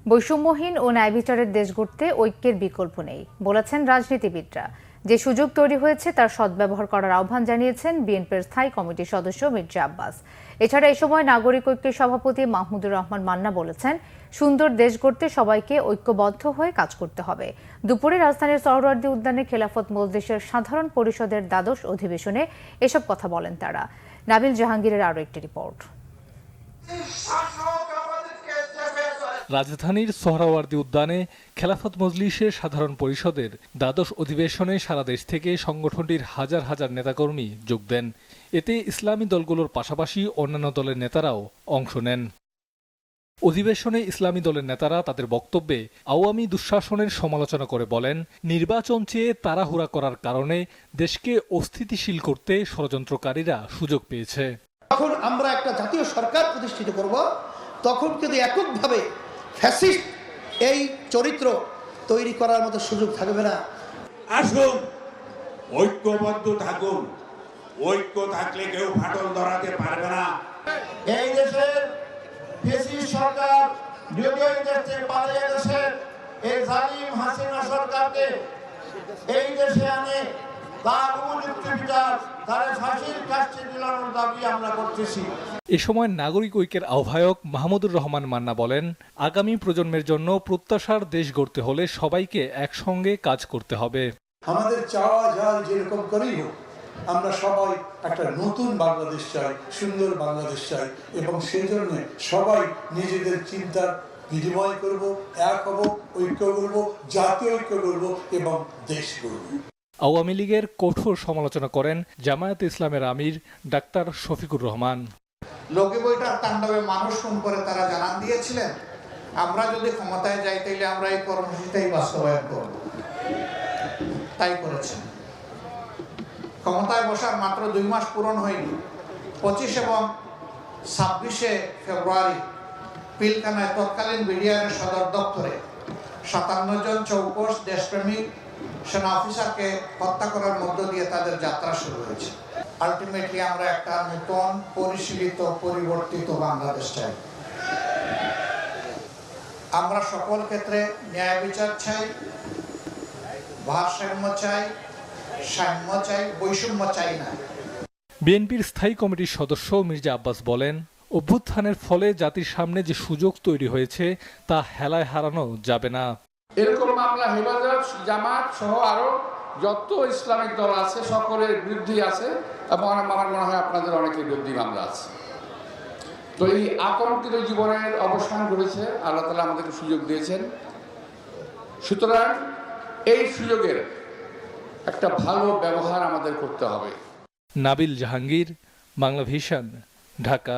বৈষম্যহীন ও ন্যায় বিচারের দেশ গড়তে ঐক্যের বিকল্প নেই বলেছেন রাজনীতিবিদরা। যে সুযোগ তৈরি হয়েছে তার সদ্ব্যবহার করার আহ্বান জানিয়েছেন বিএনপির স্থায়ী কমিটির সদস্য মির্জা আব্বাস। এছাড়া এ সময় নাগরিক ঐক্যের সভাপতি মাহমুদুর রহমান মান্না বলেছেন, সুন্দর দেশ গড়তে সবাইকে ঐক্যবদ্ধ হয়ে কাজ করতে হবে। দুপুরে রাজধানীর সোহরাওয়ার্দী উদ্যানে খেলাফত মজলিসের সাধারণ পরিষদের দ্বাদশ অধিবেশনে এসব কথা বলেন তারা। নাবিল জাহাঙ্গীরের আরও একটি রিপোর্ট। রাজধানীর সোহরাওয়ার্দী উদ্যানে খেলাফত মজলিসের সাধারণ পরিষদের দ্বাদশ অধিবেশনে সারা দেশ থেকে সংগঠনটির হাজার হাজার নেতাকর্মী যোগ দেন। এতে ইসলামী দলগুলোর পাশাপাশি অন্যান্য দলের নেতারাও অংশ নেন। অধিবেশনে ইসলামী দলের নেতারা তাদের বক্তব্যে আওয়ামী দুঃশাসনের সমালোচনা করে বলেন, নির্বাচন চেয়ে তাড়াহুড়া করার কারণে দেশকে অস্থিতিশীল করতে ষড়যন্ত্রকারীরা সুযোগ পেয়েছে। যখন আমরা একটা জাতীয় সরকার প্রতিষ্ঠিত করব, তখন কিন্তু এককভাবে ফ্যাসিস্ট এই চরিত্র তৈরি করার মতো সুযোগ থাকবে না। আসুন ঐক্যবদ্ধ থাকুন, ঐক্য থাকলে কেউ ফাটল ধরাতে পারবে না। এই দেশের ফ্যাসিস্ট সরকার যদিও এই দেশ থেকে পালিয়ে গেছে, এই জালিম হাসিনা সরকারকে এই দেশে আনে তার উপযুক্ত বিচার, তার ফাঁসির কাছে ঝুলানোর দাবি আমরা করতেছি। এ সময় নাগরিক ঐক্যের আহ্বায়ক মাহমুদুর রহমান মান্না বলেন, আগামী প্রজন্মের জন্য প্রত্যাশার দেশ গড়তে হলে সবাইকে একসঙ্গে কাজ করতে হবে। আমাদের চাওয়া যায় যেরকম করেই হোক, আমরা সবাই একটা নতুন বাংলাদেশ চাই, সুন্দর বাংলাদেশ চাই, এবং সেই জন্য সবাই নিজেদের চিন্তার বিনিময় করব, এক হব, ঐক্য করব, জাতীয় ঐক্য করব এবং দেশ গড়ব। আওয়ামী লীগের কঠোর সমালোচনা করেন জামায়াতে ইসলামের আমির ডাক্তার শফিকুর রহমান। লোকে বইটার তাণ্ডবে মানুষ ফোন করে তারা জানান দিয়েছিলেন, আমরা যদি ক্ষমতায় যাই তাইলে আমরা এই কর্মসূচিটাই বাস্তবায়ন করব। তাই করেছেন। ক্ষমতায় বসার মাত্র 2 মাস পূরণ হয়নি। 25 এবং 26শে ফেব্রুয়ারি পিলখানায় তৎকালীন বিডিআরের সদর দপ্তরে 57 জন চৌকস দেশপ্রেমিক সেনা অফিসারকে হত্যা করার মধ্য দিয়ে তাদের যাত্রা শুরু হয়েছে। আলটিমেটলি আমরা একটা নতুন পরিশীলিত পরিবর্তিত বাংলাদেশ চাই। আমরা সকল ক্ষেত্রে ন্যায় বিচার চাই, ভারসাম্য চাই, সাম্য চাই, বৈষম্য চাই না। বিএনপির স্থায়ী কমিটির সদস্য মির্জা আব্বাস বলেন, অভ্যুত্থানের ফলে জাতির সামনে যে সুযোগ তৈরি হয়েছে তা হেলায় হারানো যাবে না। এরকম মামলা হেফাজত, জামাত সহ আরো যত ইসলামিক দল আছে সকলের বিরুদ্ধে আছে, এবং আমার মনে হয় আপনাদের অনেকের বিরুদ্ধে মামলা আছে। তো এই আতঙ্কিত জীবনের অবসান ঘটেছে, আল্লাহ তাআলা আমাদেরকে সুযোগ দিয়েছেন। সুতরাং এই সুযোগের একটা ভালো ব্যবহার আমাদের করতে হবে। নাবিল জাহাঙ্গীর, বাংলা ভিশন, ঢাকা।